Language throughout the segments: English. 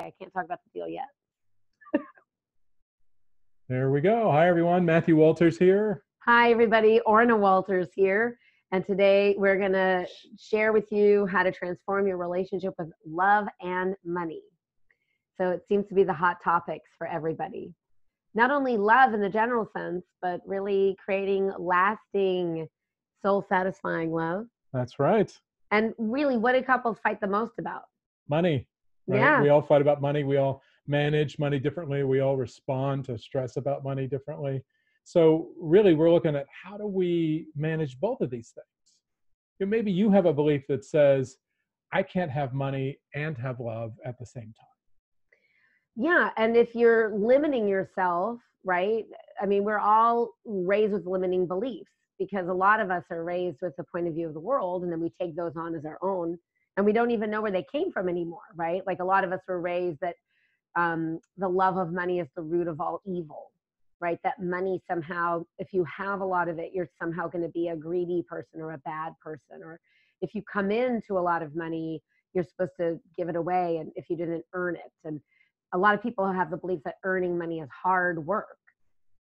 Okay, I can't talk about the deal yet. There we go. Hi, everyone. Matthew Walters here. Hi, everybody. Orna Walters here. And today we're going to share with you how to transform your relationship with love and money. So it seems to be the hot topics for everybody. Not only love in the general sense, but really creating lasting, soul satisfying love. That's right. And really, what do couples fight the most about? Money, right? Yeah. We all fight about money. We all manage money differently. We all respond to stress about money differently. So really, we're looking at how do we manage both of these things? Maybe you have a belief that says, I can't have money and have love at the same time. Yeah. And if you're limiting yourself, right? I mean, we're all raised with limiting beliefs because a lot of us are raised with the point of view of the world, and then we take those on as our own, and we don't even know where they came from anymore, right? Like a lot of us were raised that the love of money is the root of all evil, right? That money somehow, if you have a lot of it, you're somehow going to be a greedy person or a bad person. Or if you come into a lot of money, you're supposed to give it away, and if you didn't earn it. And a lot of people have the belief that earning money is hard work,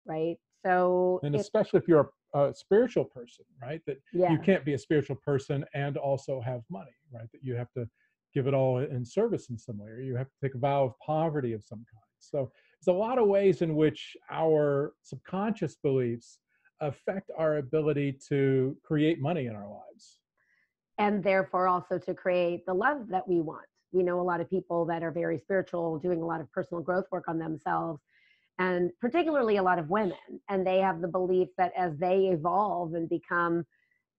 right? So, and especially if you're a spiritual person, right? That yeah, you can't be a spiritual person and also have money, right? That you have to give it all in service in some way, or you have to take a vow of poverty of some kind. So there's a lot of ways in which our subconscious beliefs affect our ability to create money in our lives. And therefore also to create the love that we want. We know a lot of people that are very spiritual, doing a lot of personal growth work on themselves, and particularly a lot of women. And they have the belief that as they evolve and become,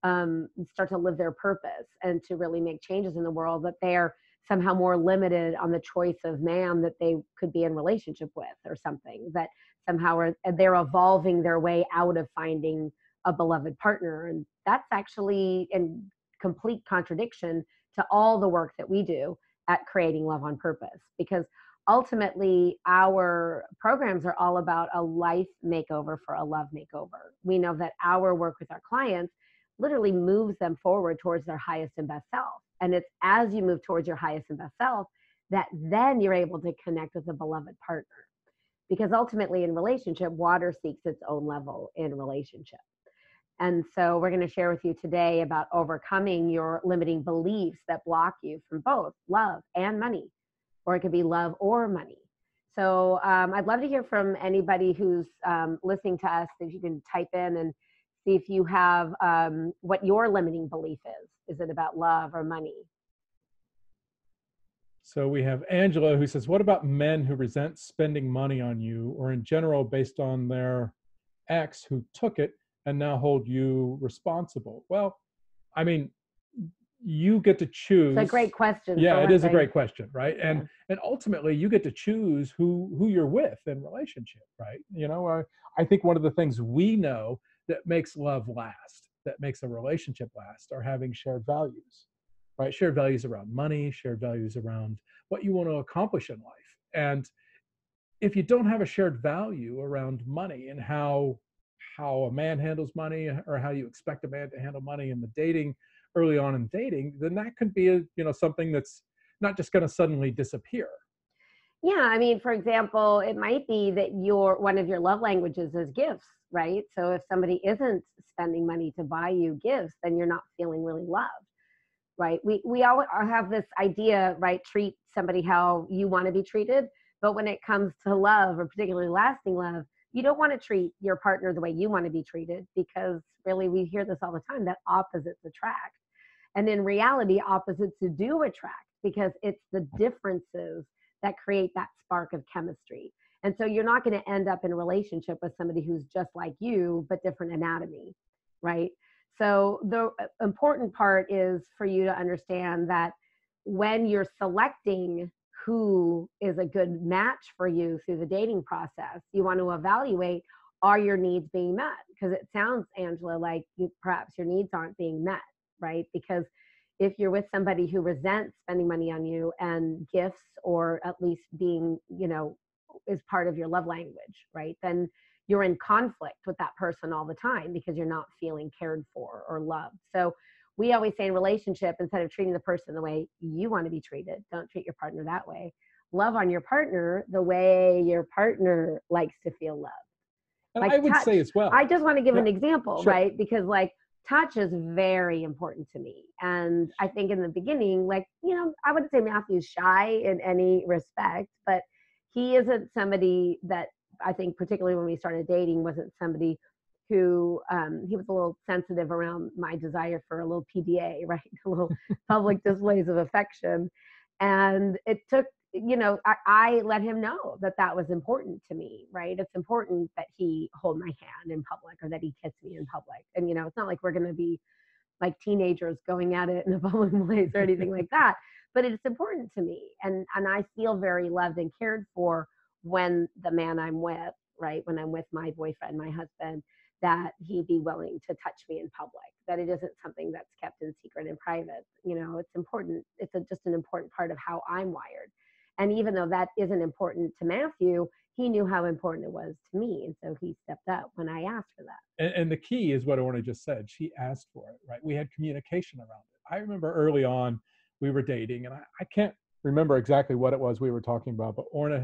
start to live their purpose and to really make changes in the world, that they're somehow more limited on the choice of man that they could be in relationship with or something, that somehow they're evolving their way out of finding a beloved partner. And that's actually in complete contradiction to all the work that we do at creating love on purpose, because ultimately our programs are all about a life makeover for a love makeover. We know that our work with our clients literally moves them forward towards their highest and best self. And it's as you move towards your highest and best self that then you're able to connect with a beloved partner. Because ultimately in relationship, water seeks its own level in relationship. And so we're going to share with you today about overcoming your limiting beliefs that block you from both love and money, or it could be love or money. So I'd love to hear from anybody who's listening to us. If you can type in and see if you have what your limiting belief is. Is it about love or money? So we have Angela who says, what about men who resent spending money on you, or in general based on their ex who took it and now hold you responsible? Well, I mean, you get to choose. It's a great question. Yeah, it is a great question, right? And ultimately you get to choose who you're with in relationship, right? You know, I think one of the things we know that makes love last, that makes a relationship last, are having shared values, right? Shared values around money, shared values around what you want to accomplish in life. And if you don't have a shared value around money and how a man handles money, or how you expect a man to handle money in the dating, early on in dating, then that could be something that's not just going to suddenly disappear. Yeah, I mean, for example, it might be that one of your love languages is gifts, right? So if somebody isn't spending money to buy you gifts, then you're not feeling really loved, right? We all have this idea, right? Treat somebody how you want to be treated. But when it comes to love, or particularly lasting love, you don't want to treat your partner the way you want to be treated, because really we hear this all the time, that opposites attract. And in reality, opposites do attract, because it's the differences that create that spark of chemistry. And so you're not going to end up in a relationship with somebody who's just like you, but different anatomy, right? So the important part is for you to understand that when you're selecting who is a good match for you through the dating process, you want to evaluate, are your needs being met? Because it sounds, Angela, like perhaps your needs aren't being met, right? Because if you're with somebody who resents spending money on you and gifts, or at least being, is part of your love language, right? Then you're in conflict with that person all the time because you're not feeling cared for or loved. So we always say in relationship, instead of treating the person the way you want to be treated, don't treat your partner that way. love on your partner the way your partner likes to feel loved. And Like I would touch. say as well. I just want to give Yeah, an example, sure. right? Because like touch is very important to me. And I think in the beginning, like, I wouldn't say Matthew's shy in any respect, but he isn't somebody that, I think particularly when we started dating, wasn't somebody who, he was a little sensitive around my desire for a little PDA, right? A little public displays of affection. And it took, I let him know that that was important to me, right? It's important that he hold my hand in public or that he kiss me in public. And, it's not like we're going to be like teenagers going at it in a public place or anything like that. But it's important to me. And I feel very loved and cared for when the man I'm with, right? When I'm with my boyfriend, my husband, that he be willing to touch me in public, that it isn't something that's kept in secret and private. It's important. It's just an important part of how I'm wired. And even though that isn't important to Matthew, he knew how important it was to me. And so he stepped up when I asked for that. And the key is what Orna just said. She asked for it, right? We had communication around it. I remember early on we were dating, and I can't remember exactly what it was we were talking about, but Orna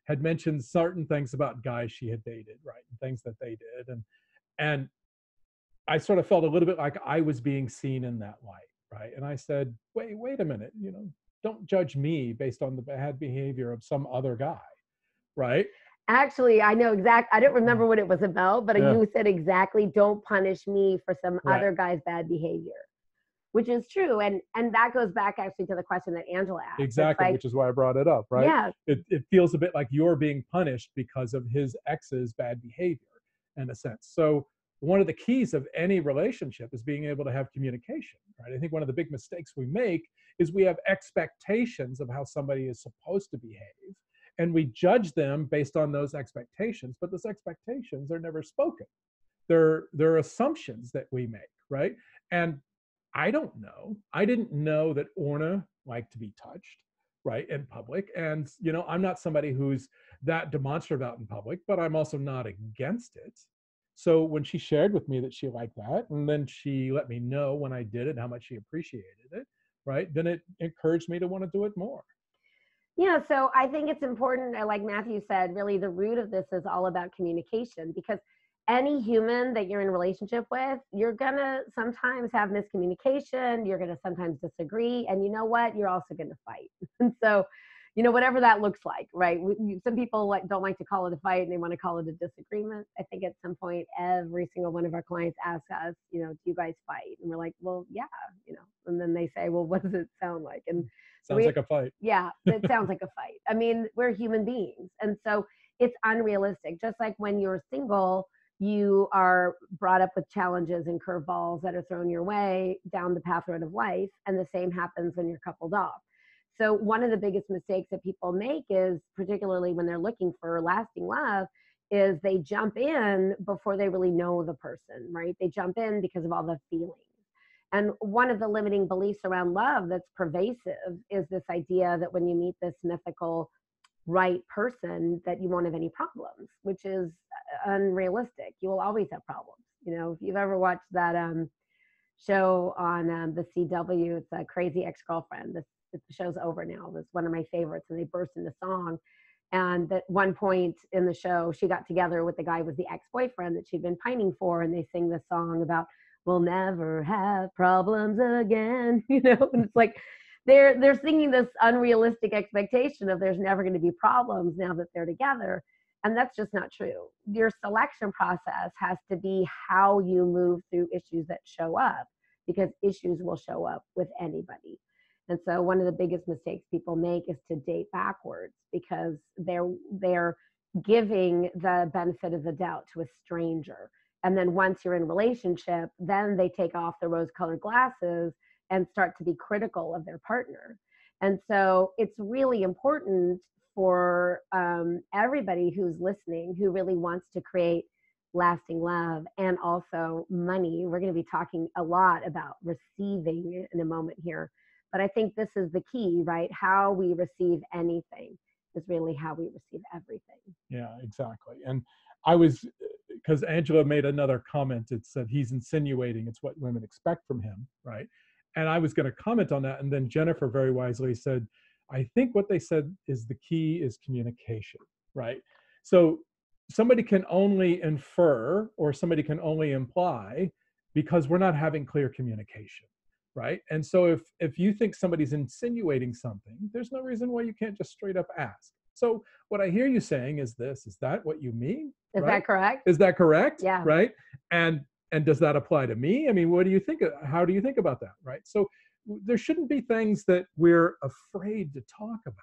had mentioned certain things about guys she had dated, right? And things that they did. And I sort of felt a little bit like I was being seen in that light, right? And I said, wait a minute, don't judge me based on the bad behavior of some other guy, right? Actually, I know I don't remember what it was about, but Yeah. you said exactly, don't punish me for some Right. other guy's bad behavior, which is true. And that goes back actually to the question that Angela asked. Exactly, like, which is why I brought it up, right? Yeah. It feels a bit like you're being punished because of his ex's bad behavior in a sense. So one of the keys of any relationship is being able to have communication, right? I think one of the big mistakes we make is we have expectations of how somebody is supposed to behave, and we judge them based on those expectations, but those expectations are never spoken. They're assumptions that we make, right? And I don't know. I didn't know that Orna liked to be touched, right, in public. And, I'm not somebody who's that demonstrative out in public, but I'm also not against it. So when she shared with me that she liked that, and then she let me know when I did it, how much she appreciated it, right, then it encouraged me to want to do it more. Yeah, so I think it's important, like Matthew said, really the root of this is all about communication, because any human that you're in a relationship with, you're gonna sometimes have miscommunication, you're gonna sometimes disagree, and you know what? You're also gonna fight. And so, whatever that looks like, right? Some people don't like to call it a fight and they want to call it a disagreement. I think at some point, every single one of our clients asks us, do you guys fight? And we're like, well, yeah, and then they say, well, what does it sound like? And Sounds like a fight. Yeah, it sounds like a fight. I mean, we're human beings. And so it's unrealistic. Just like when you're single, you are brought up with challenges and curveballs that are thrown your way down the path road of life. And the same happens when you're coupled off. So one of the biggest mistakes that people make is, particularly when they're looking for lasting love, is they jump in before they really know the person, right? They jump in because of all the feelings. And one of the limiting beliefs around love that's pervasive is this idea that when you meet this mythical right person, that you won't have any problems, which is unrealistic. You will always have problems. If you've ever watched that show on the CW, it's a Crazy Ex-Girlfriend. The show's over now. It was one of my favorites, and they burst into song. And at one point in the show, she got together with the guy who was the ex-boyfriend that she'd been pining for, and they sing this song about, we'll never have problems again, and it's like they're singing this unrealistic expectation of there's never going to be problems now that they're together. And that's just not true. Your selection process has to be how you move through issues that show up, because issues will show up with anybody. And so one of the biggest mistakes people make is to date backwards, because they're giving the benefit of the doubt to a stranger. And then once you're in a relationship, then they take off the rose-colored glasses and start to be critical of their partner. And so it's really important for everybody who's listening, who really wants to create lasting love and also money. We're going to be talking a lot about receiving in a moment here. But I think this is the key, right? How we receive anything is really how we receive everything. Yeah, exactly. And I was, because Angela made another comment, it said he's insinuating it's what women expect from him, right? And I was going to comment on that. And then Jennifer very wisely said, I think what they said is the key is communication, right? So somebody can only infer or somebody can only imply because we're not having clear communication, right? And so if you think somebody's insinuating something, there's no reason why you can't just straight up ask. So what I hear you saying is this, is that what you mean? Is Right? that correct? Is that correct? Yeah. Right? And does that apply to me? I mean, what do you think? How do you think about that? Right? So there shouldn't be things that we're afraid to talk about.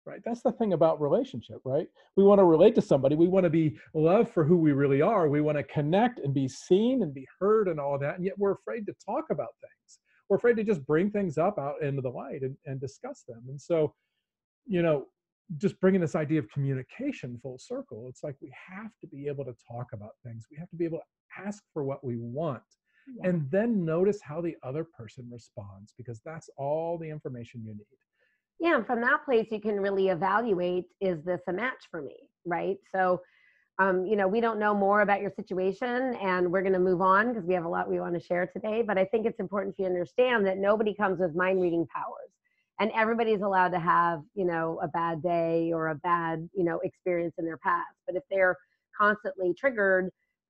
Right? That's the thing about relationship, right? We want to relate to somebody. We want to be loved for who we really are. We want to connect and be seen and be heard and all of that. And yet we're afraid to talk about things. We're afraid to just bring things up out into the light and discuss them. And so, you know, just bringing this idea of communication full circle, it's like we have to be able to talk about things. We have to be able to ask for what we want, and then notice how the other person responds, because that's all the information you need. Yeah, and from that place, you can really evaluate, is this a match for me, right? So, you know, we don't know more about your situation, and we're going to move on because we have a lot we want to share today. But I think it's important for you to understand that nobody comes with mind reading powers. And everybody's allowed to have, you know, a bad day or a bad, you know, experience in their past. But if they're constantly triggered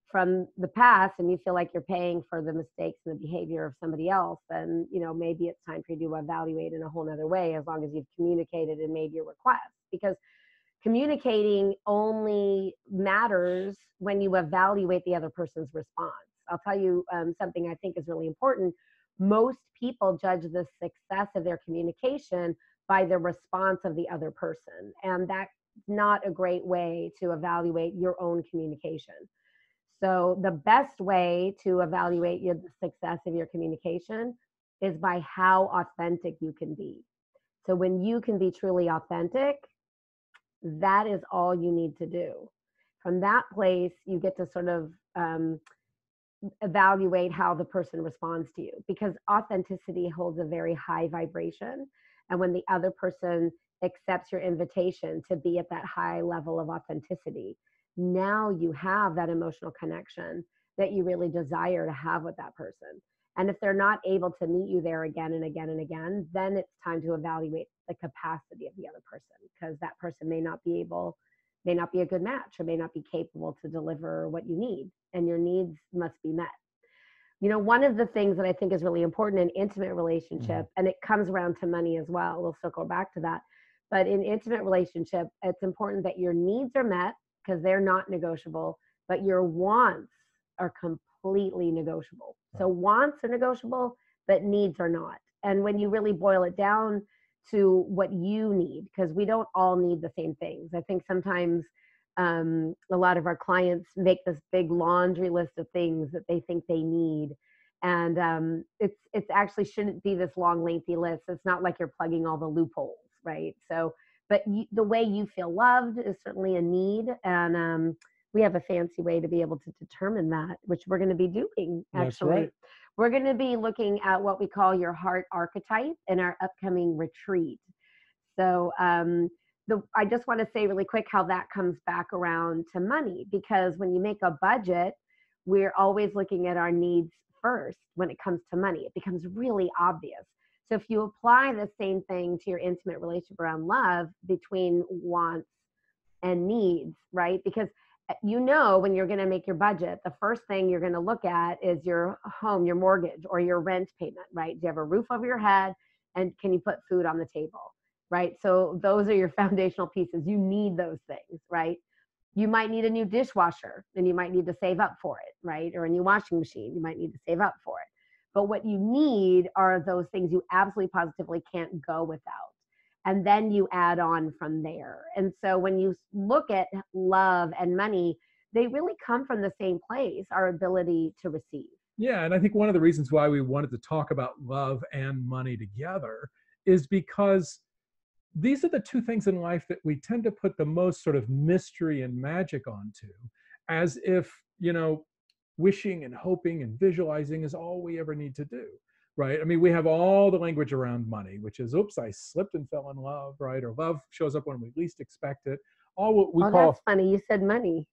from the past and you feel like you're paying for the mistakes and the behavior of somebody else, then, you know, maybe it's time for you to evaluate in a whole nother way, as long as you've communicated and made your request. Because communicating only matters when you evaluate the other person's response. I'll tell you something I think is really important. Most people judge the success of their communication by the response of the other person. And that's not a great way to evaluate your own communication. So the best way to evaluate the success of your communication is by how authentic you can be. So when you can be truly authentic, that is all you need to do. From that place, you get to sort of evaluate how the person responds to you, because authenticity holds a very high vibration. And when the other person accepts your invitation to be at that high level of authenticity, now you have that emotional connection that you really desire to have with that person. And if they're not able to meet you there again and again and again, then it's time to evaluate the capacity of the other person, because that person may not be a good match, or may not be capable to deliver what you need, and your needs must be met. You know, one of the things that I think is really important in intimate relationship, and it comes around to money as well, we'll circle back to that, but in intimate relationship, it's important that your needs are met, because they're not negotiable, but your wants are completely negotiable. So wants are negotiable, but needs are not. And when you really boil it down to what you need, because we don't all need the same things. I think sometimes a lot of our clients make this big laundry list of things that they think they need. And it's actually shouldn't be this long, lengthy list. It's not like you're plugging all the loopholes, right? So, but the way you feel loved is certainly a need. And we have a fancy way to be able to determine that, which we're going to be doing, actually. That's right. We're going to be looking at what we call your heart archetype in our upcoming retreat. So I just want to say really quick how that comes back around to money, because when you make a budget, we're always looking at our needs first when it comes to money. It becomes really obvious. So if you apply the same thing to your intimate relationship around love, between wants and needs, right? Because you know, when you're going to make your budget, the first thing you're going to look at is your home, your mortgage, or your rent payment, right? Do you have a roof over your head? And can you put food on the table, right? So those are your foundational pieces. You need those things, right? You might need a new dishwasher, and you might need to save up for it, right? Or a new washing machine, you might need to save up for it. But what you need are those things you absolutely positively can't go without. And then you add on from there. And so when you look at love and money, they really come from the same place, our ability to receive. Yeah, and I think one of the reasons why we wanted to talk about love and money together is because these are the two things in life that we tend to put the most sort of mystery and magic onto, as if, you know, wishing and hoping and visualizing is all we ever need to do. Right? I mean, we have all the language around money, which is, oops, I slipped and fell in love, right? Or love shows up when we least expect it. All what we call. That's funny. You said money.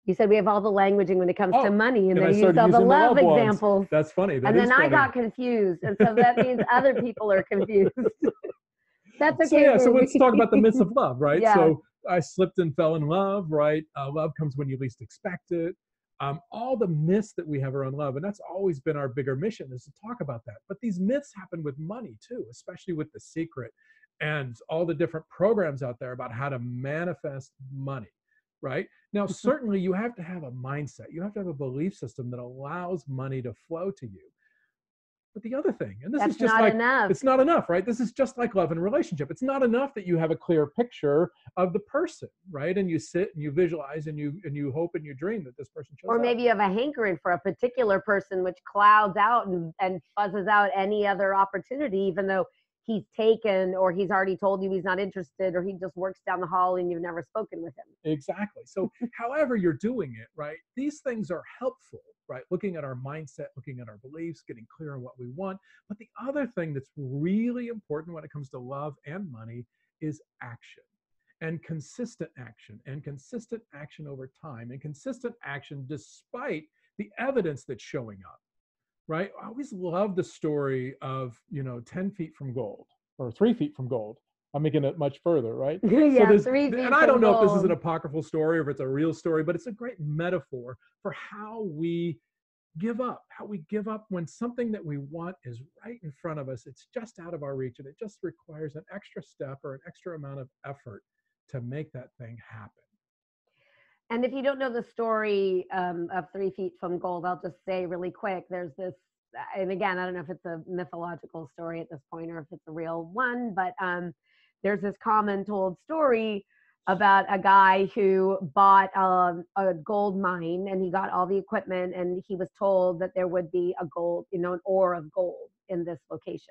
You said we have all the languaging when it comes to money, and then you used all the love examples. That's funny. And then I got confused. And so that means other people are confused. That's So okay. yeah, so let's talk about the myths of love, right? Yeah. So I slipped and fell in love, right? Love comes when you least expect it. All the myths that we have around love, and that's always been our bigger mission, is to talk about that. But these myths happen with money too, especially with The Secret and all the different programs out there about how to manifest money, right? Now, certainly you have to have a mindset, you have to have a belief system that allows money to flow to you. But the other thing, and this is That's just not like, enough. it's not enough, right? This is just like love and relationship. It's not enough that you have a clear picture of the person, right? And you sit and you visualize and you hope and you dream that this person shows Or up. maybe you have a hankering for a particular person, which clouds out and fuzzes out any other opportunity, even though he's taken or he's already told you he's not interested or he just works down the hall and you've never spoken with him. Exactly. So however you're doing it, right? These things are helpful, right? Looking at our mindset, looking at our beliefs, getting clear on what we want. But the other thing that's really important when it comes to love and money is action. And consistent action over time, and consistent action despite the evidence that's showing up, right? I always love the story of, 10 feet from gold or 3 feet from gold. I'm making it much further, right? So Yeah, there's, 3 feet and I from don't know if this is an gold. apocryphal story or if it's a real story, but it's a great metaphor for how we give up when something that we want is right in front of us. It's just out of our reach and it just requires an extra step or an extra amount of effort to make that thing happen. And if you don't know the story of 3 feet from gold, I'll just say really quick, there's this, and again, I don't know if it's a mythological story at this point or if it's a real one, but there's this common told story about a guy who bought a gold mine and he got all the equipment and he was told that there would be a gold, an ore of gold in this location.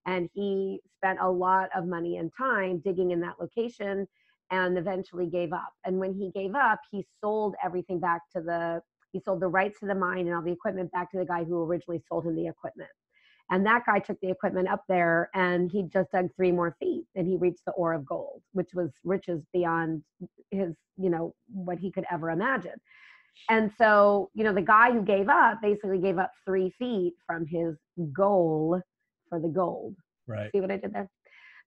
And he spent a lot of money and time digging in that location and eventually gave up. And when he gave up, he sold everything back to he sold the rights to the mine and all the equipment back to the guy who originally sold him the equipment. And that guy took the equipment up there and he just dug 3 more feet and he reached the ore of gold, which was riches beyond his, what he could ever imagine. And so, the guy who gave up basically gave up 3 feet from his goal for the gold. Right. See what I did there?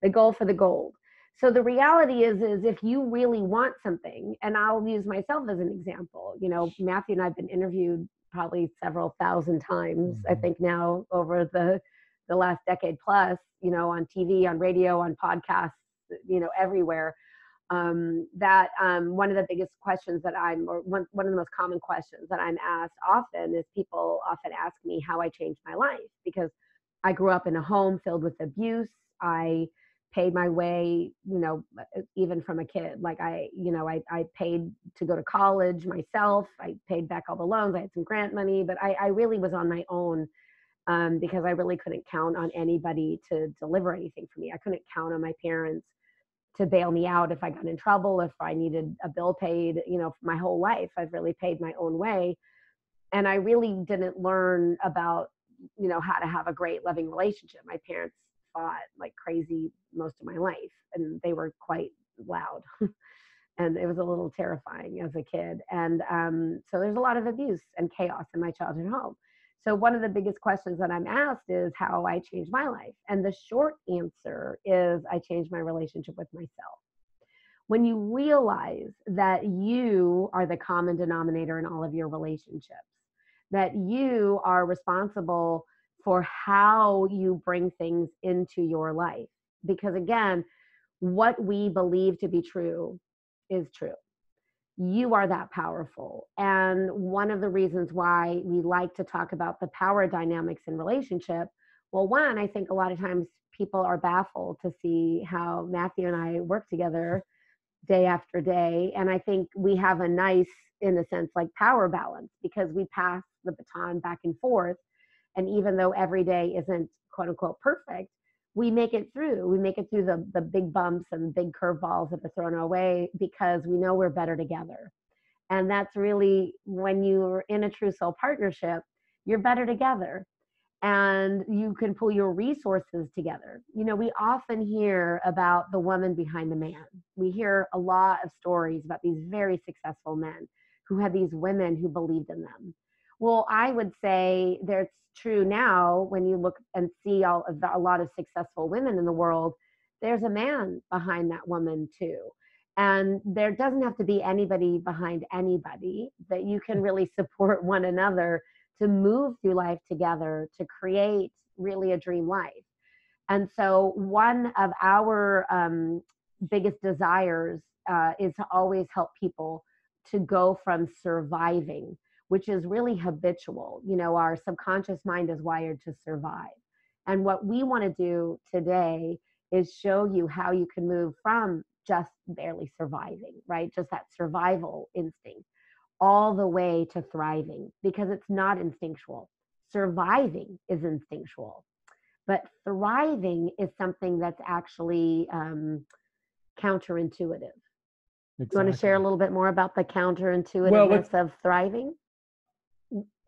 The goal for the gold. So the reality is if you really want something, and I'll use myself as an example, Matthew and I've been interviewed probably several thousand times, I think now over the last decade plus, on TV, on radio, on podcasts, everywhere. That one of the biggest questions that one of the most common questions that I'm asked often is people often ask me how I changed my life, because I grew up in a home filled with abuse. I paid my way, even from a kid. Like I paid to go to college myself. I paid back all the loans. I had some grant money, but I really was on my own because I really couldn't count on anybody to deliver anything for me. I couldn't count on my parents to bail me out if I got in trouble, if I needed a bill paid. My whole life, I've really paid my own way. And I really didn't learn about, how to have a great loving relationship. My parents fought like crazy most of my life, and they were quite loud. And it was a little terrifying as a kid. And so there's a lot of abuse and chaos in my childhood home. So one of the biggest questions that I'm asked is how I changed my life. And the short answer is I changed my relationship with myself. When you realize that you are the common denominator in all of your relationships, that you are responsible for how you bring things into your life. Because again, what we believe to be true is true. You are that powerful. And one of the reasons why we like to talk about the power dynamics in relationship, well, one, I think a lot of times people are baffled to see how Matthew and I work together day after day. And I think we have a nice, in a sense, like power balance, because we pass the baton back and forth. And even though every day isn't quote unquote perfect, we make it through. We make it through the big bumps and big curveballs that are thrown our way because we know we're better together. And that's really, when you're in a true soul partnership, you're better together and you can pull your resources together. We often hear about the woman behind the man. We hear a lot of stories about these very successful men who had these women who believed in them. Well, I would say that's true now when you look and see a lot of successful women in the world. there's a man behind that woman too. And there doesn't have to be anybody behind anybody, that you can really support one another to move through life together to create really a dream life. And so, one of our biggest desires is to always help people to go from surviving, which is really habitual. You know, our subconscious mind is wired to survive. And what we want to do today is show you how you can move from just barely surviving, right? Just that survival instinct, all the way to thriving, because it's not instinctual. Surviving is instinctual, but thriving is something that's actually counterintuitive. You want to share a Exactly. little bit more about the Well, let's counterintuitiveness of thriving?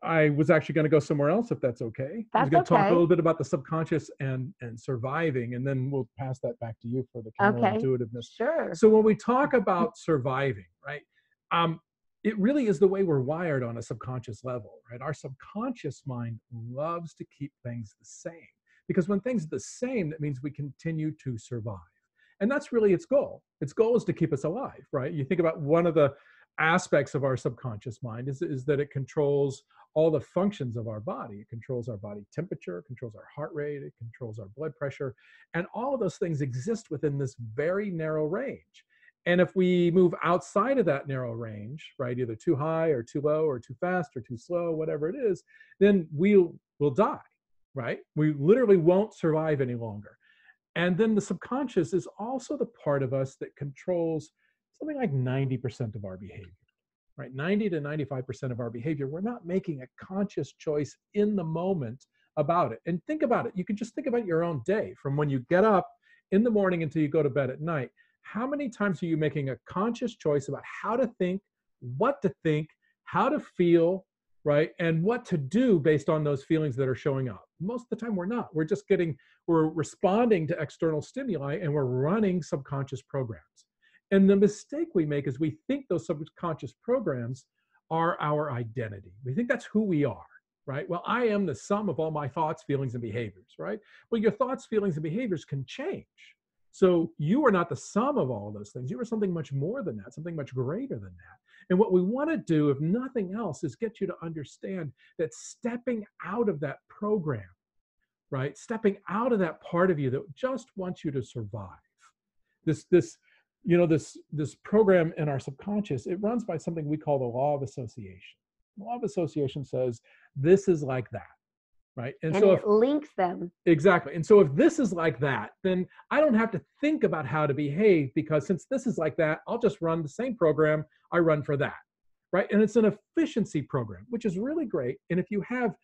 I was actually going to go somewhere else, if that's okay. I was That's going to talk a okay. little bit about the subconscious and surviving, and then we'll pass that back to you for the Okay, counterintuitiveness. sure. So when we talk about surviving, right, um, it really is the way we're wired on a subconscious level, right? Our subconscious mind loves to keep things the same, because when things are the same, that means we continue to survive. And that's really its goal. Its goal is to keep us alive, right? You think about one of the aspects of our subconscious mind is that it controls all the functions of our body. It controls our body temperature, it controls our heart rate, it controls our blood pressure, and all of those things exist within this very narrow range. And if we move outside of that narrow range, right, either too high or too low or too fast or too slow, whatever it is, then we'll die, right? We literally won't survive any longer. And then the subconscious is also the part of us that controls something like 90% of our behavior, right? 90 to 95% of our behavior. We're not making a conscious choice in the moment about it. And think about it. You can just think about your own day from when you get up in the morning until you go to bed at night. How many times are you making a conscious choice about how to think, how to feel, right? And what to do based on those feelings that are showing up? Most of the time, we're not. We're responding to external stimuli, and we're running subconscious programs. And the mistake we make is we think those subconscious programs are our identity. We think that's who we are, right? Well, I am the sum of all my thoughts, feelings, and behaviors, right? Well, your thoughts, feelings, and behaviors can change. So you are not the sum of all of those things. You are something much more than that, something much greater than that. And what we want to do, if nothing else, is get you to understand that stepping out of that program, right? Stepping out of that part of you that just wants you to survive. This this program in our subconscious, it runs by something we call the law of association. The law of association says this is like that, right? And And so if it links them. exactly. And so if this is like that, then I don't have to think about how to behave, because since this is like that, I'll just run the same program I run for that, right? And it's an efficiency program, which is really great. And if you have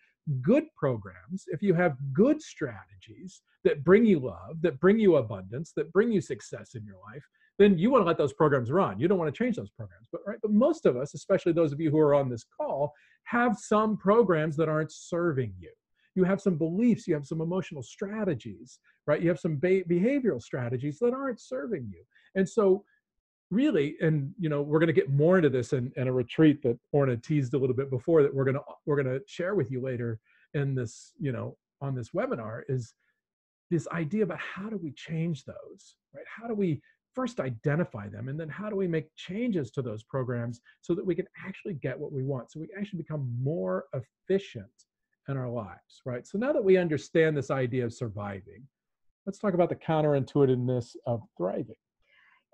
good programs, if you have good strategies that bring you love, that bring you abundance, that bring you success in your life, then you want to let those programs run. You don't want to change those programs. But most of us, especially those of you who are on this call, have some programs that aren't serving you. You have some beliefs, you have some emotional strategies, right? You have some behavioral strategies that aren't serving you. And so really, and we're going to get more into this in a retreat that Orna teased a little bit before, that we're going to share with you later in this, on this webinar, is this idea about how do we change those, right? How do we first identify them, and then how do we make changes to those programs so that we can actually get what we want, so we actually become more efficient in our lives, right? So now that we understand this idea of surviving, let's talk about the counterintuitiveness of thriving.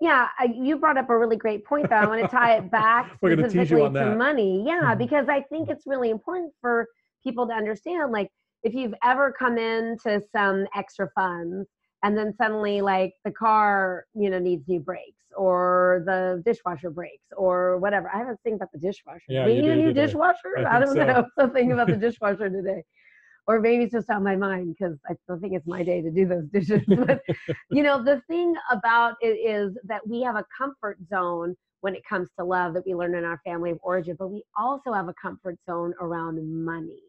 Yeah, you brought up a really great point, though. I want to tie it back We're going to tease you specifically on to that. money. Yeah, Mhm. because I think it's really important for people to understand, like, if you've ever come into some extra funds and then suddenly, like, the car, needs new brakes, or the dishwasher breaks, or whatever. I haven't think about the dishwasher. Yeah, We you need a do new today. dishwasher? I I think don't so. know. Something about the dishwasher today. Or maybe it's just on my mind because I still think it's my day to do those dishes. But, the thing about it is that we have a comfort zone when it comes to love that we learn in our family of origin, but we also have a comfort zone around money.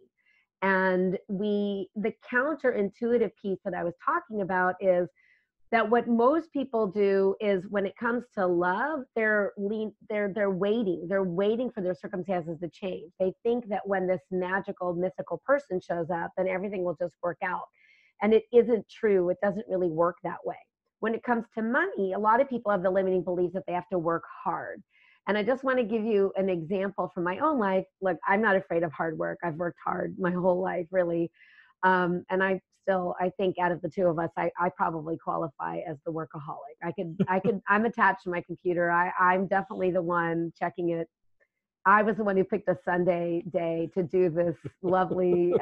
And the counterintuitive piece that I was talking about is that what most people do is, when it comes to love, they're waiting for their circumstances to change. They think that when this magical, mythical person shows up, then everything will just work out. And it isn't true. It doesn't really work that way. when it comes to money, a lot of people have the limiting belief that they have to work hard. And I just want to give you an example from my own life. Look, I'm not afraid of hard work. I've worked hard my whole life, really. And I think out of the two of us, I probably qualify as the workaholic. I'm attached to my computer. I'm definitely the one checking it. I was the one who picked a Sunday day to do this lovely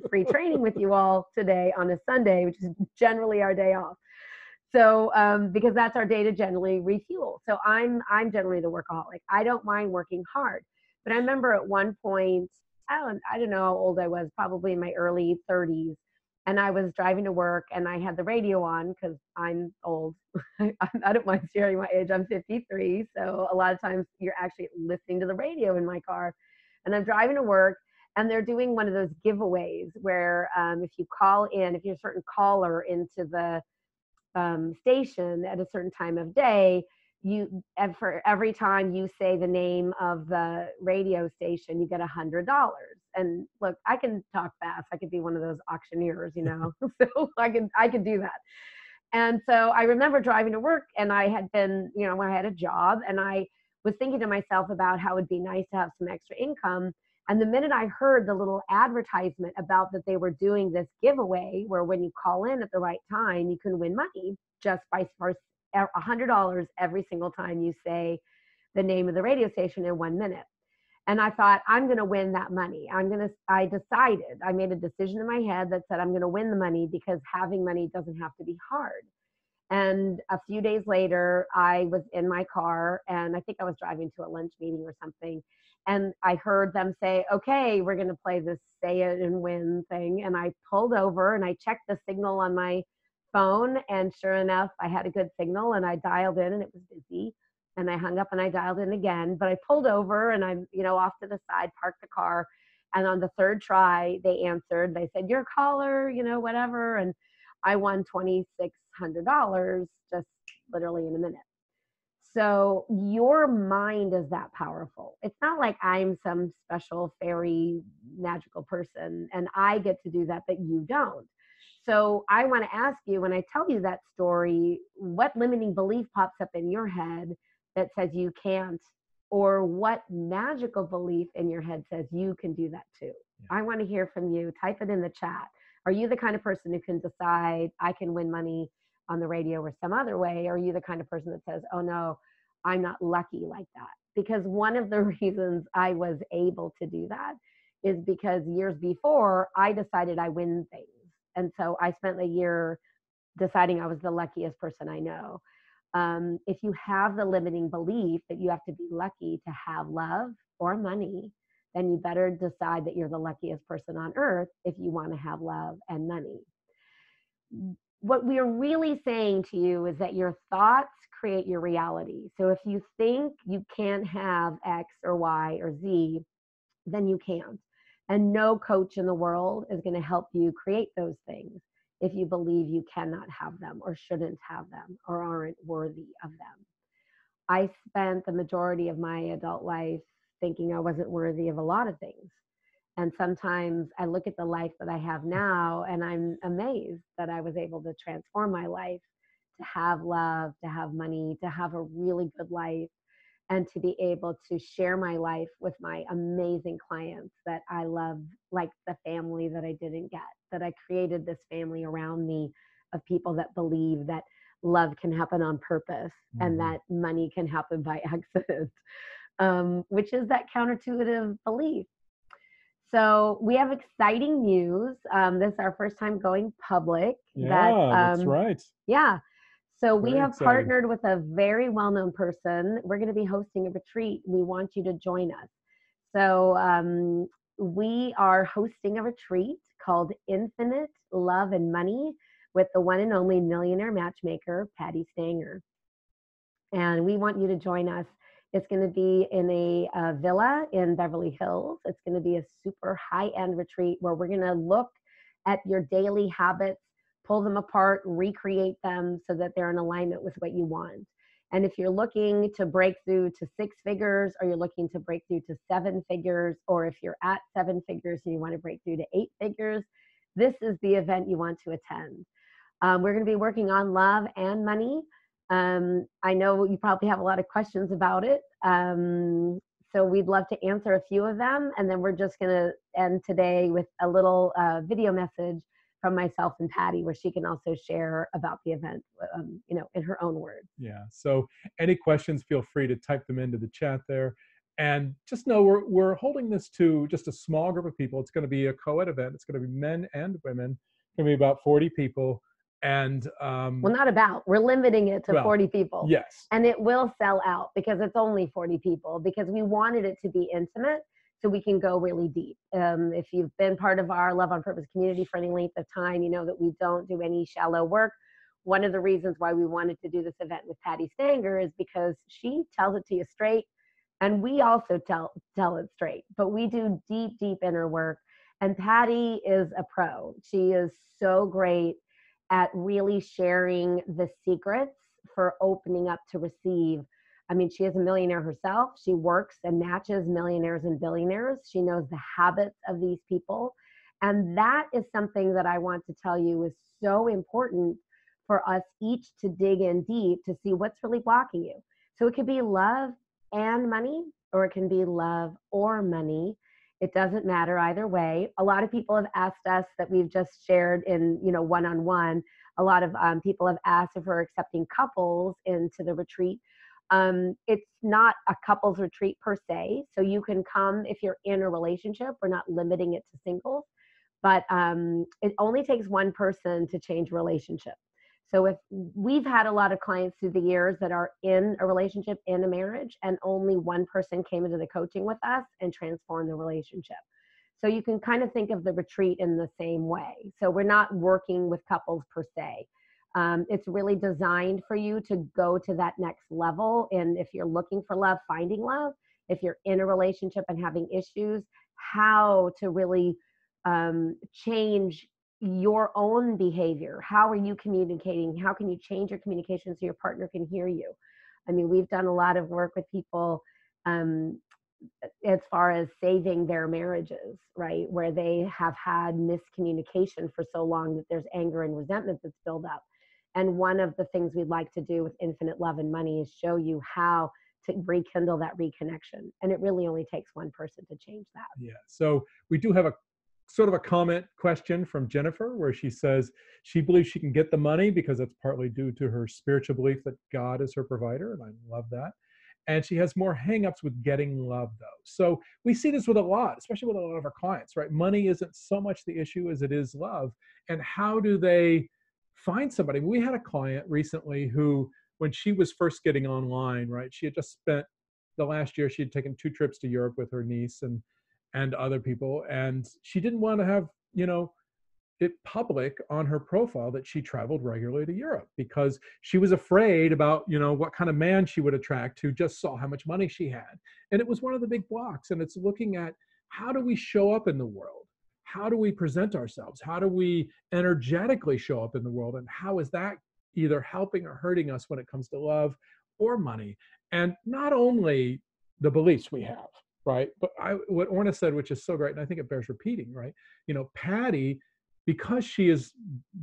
free training with you all today on a Sunday, which is generally our day off. So because that's our day to generally refuel. So I'm generally the workaholic. I don't mind working hard, but I remember at one point, I don't know how old I was, probably in my early 30s, and I was driving to work and I had the radio on because I'm old. I don't mind sharing my age. I'm 53, so a lot of times you're actually listening to the radio in my car, and I'm driving to work. And they're doing one of those giveaways where if you call in, if you're a certain caller into the station at a certain time of day, and for every time you say the name of the radio station, you get $100. And look, I can talk fast. I could be one of those auctioneers, so I could do that. And so I remember driving to work, and I had been, when I had a job, and I was thinking to myself about how it'd be nice to have some extra income. And the minute I heard the little advertisement about that they were doing this giveaway where when you call in at the right time, you can win money just by $100 every single time you say the name of the radio station in 1 minute. And I thought, I'm going to win that money. I made a decision in my head that said, I'm going to win the money because having money doesn't have to be hard. And a few days later, I was in my car, and I think I was driving to a lunch meeting or something. And I heard them say, okay, we're going to play this say it and win thing. And I pulled over and I checked the signal on my phone. And sure enough, I had a good signal, and I dialed in and it was busy. And I hung up and I dialed in again. But I pulled over and I'm, off to the side, parked the car. And on the third try, they answered. They said, you're a caller, whatever. And I won $2,600 just literally in a minute. So your mind is that powerful. It's not like I'm some special fairy magical person and I get to do that, but you don't. So I want to ask you, when I tell you that story, what limiting belief pops up in your head that says you can't, or what magical belief in your head says you can do that too? Yeah. I want to hear from you. Type it in the chat. Are you the kind of person who can decide I can win money on the radio or some other way? Or are you the kind of person that says, oh no, I'm not lucky like that? Because one of the reasons I was able to do that is because years before I decided I win things. And so I spent a year deciding I was the luckiest person I know. If you have the limiting belief that you have to be lucky to have love or money, then you better decide that you're the luckiest person on earth if you want to have love and money. What we are really saying to you is that your thoughts create your reality. So if you think you can't have X or Y or Z, then you can't. And no coach in the world is going to help you create those things if you believe you cannot have them or shouldn't have them or aren't worthy of them. I spent the majority of my adult life thinking I wasn't worthy of a lot of things. And sometimes I look at the life that I have now and I'm amazed that I was able to transform my life to have love, to have money, to have a really good life, and to be able to share my life with my amazing clients that I love, like the family that I didn't get, that I created this family around me of people that believe that love can happen on purpose and that money can happen by accident, which is that counterintuitive belief. So we have exciting news. This is our first time going public. That's right. Yeah. So we Very have exciting. partnered with a very well-known person. We're going to be hosting a retreat. We want you to join us. So we are hosting a retreat called Infinite Love and Money with the one and only millionaire matchmaker, Patty Stanger. And we want you to join us. It's going to be in a villa in Beverly Hills. It's going to be a super high-end retreat where we're going to look at your daily habits, pull them apart, recreate them so that they're in alignment with what you want. And if you're looking to break through to 6 figures, or you're looking to break through to 7 figures, or if you're at 7 figures and you want to break through to 8 figures, this is the event you want to attend. We're going to be working on love and money. I know you probably have a lot of questions about it. So we'd love to answer a few of them. And then we're just going to end today with a little video message from myself and Patty, where she can also share about the event, in her own words. Yeah. So any questions, feel free to type them into the chat there. And just know we're holding this to just a small group of people. It's going to be a co-ed event. It's going to be men and women. It's going to be about 40 people. And well, not about, we're limiting it to 40 people. Yes. And it will sell out because it's only 40 people, because we wanted it to be intimate so we can go really deep. If you've been part of our Love on Purpose community for any length of time, you know that we don't do any shallow work. One of the reasons why we wanted to do this event with Patty Stanger is because she tells it to you straight, and we also tell it straight, but we do deep inner work. And Patty is a pro. She is so great at really sharing the secrets for opening up to receive. I mean, she is a millionaire herself. She works and matches millionaires and billionaires. She knows the habits of these people. And that is something that I want to tell you is so important for us each to dig in deep to see what's really blocking you. So it could be love and money, or it can be love or money. It doesn't matter either way. A lot of people have asked us, that we've just shared in, one-on-one. A lot of people have asked if we're accepting couples into the retreat. It's not a couples retreat per se. So you can come if you're in a relationship. We're not limiting it to singles, but it only takes one person to change a relationship. So if we've had a lot of clients through the years that are in a relationship, in a marriage, and only one person came into the coaching with us and transformed the relationship. So you can kind of think of the retreat in the same way. So we're not working with couples per se. It's really designed for you to go to that next level. And if you're looking for love, finding love, if you're in a relationship and having issues, how to really change your own behavior. How are you communicating? How can you change your communication so your partner can hear you? I mean, we've done a lot of work with people as far as saving their marriages, right? Where they have had miscommunication for so long that there's anger and resentment that's built up. And one of the things we'd like to do with Infinite Love and Money is show you how to rekindle that reconnection. And it really only takes one person to change that. Yeah. So we do have a sort of a comment question from Jennifer, where she says she believes she can get the money because it's partly due to her spiritual belief that God is her provider. And I love that. And she has more hangups with getting love, though. So we see this with a lot, especially with a lot of our clients, right? Money isn't so much the issue as it is love. And how do they find somebody? We had a client recently who, when she was first getting online, right, she had just spent the last year, she had taken 2 trips to Europe with her niece and other people. And she didn't want to have, it public on her profile that she traveled regularly to Europe, because she was afraid about, what kind of man she would attract who just saw how much money she had. And it was one of the big blocks. And it's looking at, how do we show up in the world? How do we present ourselves? How do we energetically show up in the world? And how is that either helping or hurting us when it comes to love or money? And not only the beliefs we have, right? But what Orna said, which is so great, and I think it bears repeating, right? Patty, because she is,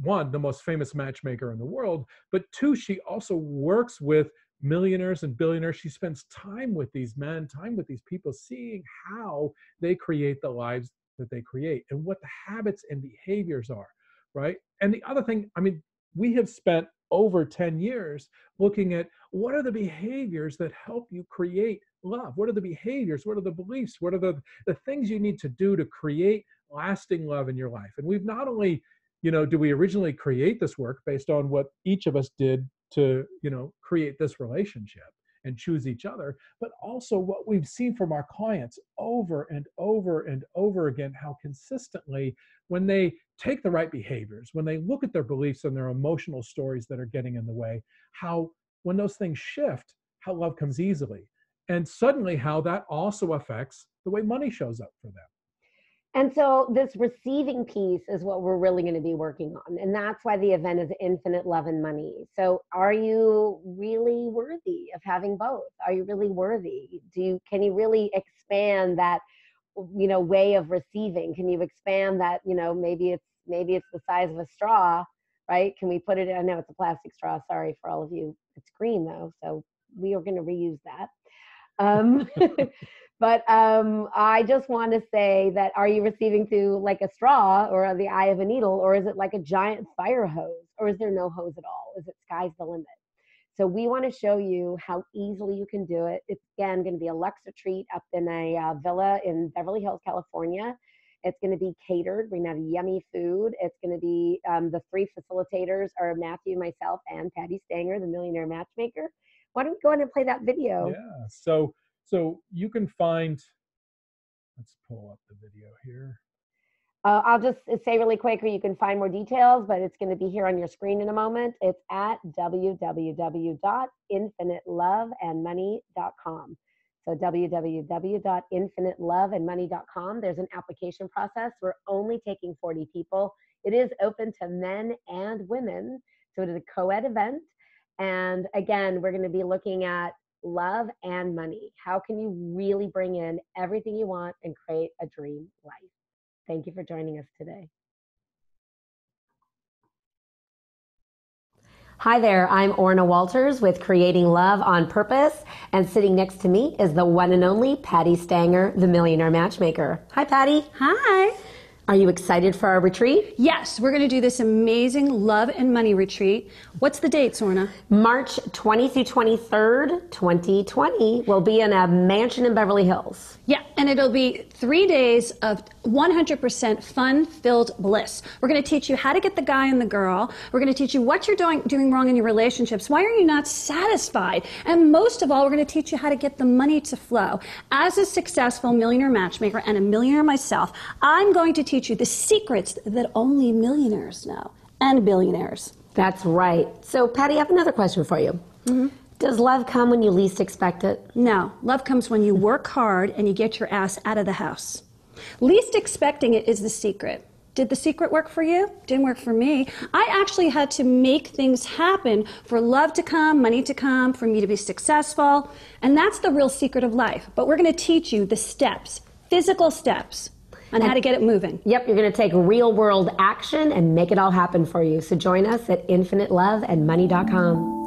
one, the most famous matchmaker in the world, but two, she also works with millionaires and billionaires. She spends time with these men, time with these people, seeing how they create the lives that they create and what the habits and behaviors are, right? And the other thing, I mean, we have spent over 10 years looking at what are the behaviors that help you create love? What are the behaviors? What are the beliefs? What are the things you need to do to create lasting love in your life? And we've not only, do we originally create this work based on what each of us did to, create this relationship and choose each other, but also what we've seen from our clients over and over and over again, how consistently, when they take the right behaviors, when they look at their beliefs and their emotional stories that are getting in the way, how when those things shift, how love comes easily. And suddenly how that also affects the way money shows up for them. And so this receiving piece is what we're really going to be working on. And that's why the event is Infinite Love and Money. So are you really worthy of having both? Are you really worthy? Can you really expand that, way of receiving? Can you expand that, maybe it's the size of a straw, right? Can we put it in? I know it's a plastic straw. Sorry for all of you. It's green though, so we are going to reuse that. But I just want to say that, are you receiving through like a straw or the eye of a needle, or is it like a giant fire hose, or is there no hose at all? Is it sky's the limit? So we want to show you how easily you can do it. It's, again, going to be a luxe retreat up in a villa in Beverly Hills, California. It's going to be catered. We're going to have yummy food. It's going to be, the three facilitators are Matthew, myself, and Patty Stanger, the Millionaire Matchmaker. Why don't we go ahead and play that video? Yeah. So you can find, let's pull up the video here. I'll just say really quick where you can find more details, but it's going to be here on your screen in a moment. It's at www.infiniteloveandmoney.com. So www.infiniteloveandmoney.com. There's an application process. We're only taking 40 people. It is open to men and women. So it is a co-ed event. And again, we're going to be looking at love and money. How can you really bring in everything you want and create a dream life? Thank you for joining us today. Hi there, I'm Orna Walters with Creating Love on Purpose, and sitting next to me is the one and only Patty Stanger, the Millionaire Matchmaker. Hi, Patty. Hi. Are you excited for our retreat? Yes, we're going to do this amazing love and money retreat. What's the date, Orna? March 20 through 23rd, 2020. We'll be in a mansion in Beverly Hills. Yeah, and it'll be 3 days of 100% fun-filled bliss. We're going to teach you how to get the guy and the girl. We're going to teach you what you're doing wrong in your relationships. Why are you not satisfied? And most of all, we're going to teach you how to get the money to flow. As a successful millionaire matchmaker and a millionaire myself, I'm going to teach you the secrets that only millionaires know, and billionaires. That's right. So, Patty, I have another question for you. Mm-hmm. Does love come when you least expect it? No. Love comes when you work hard and you get your ass out of the house. Least expecting it is the secret. Did the secret work for you? Didn't work for me. I actually had to make things happen for love to come, money to come, for me to be successful. And that's the real secret of life. But we're going to teach you the steps, physical steps, on how to get it moving. Yep, you're going to take real world action and make it all happen for you. So join us at infiniteloveandmoney.com.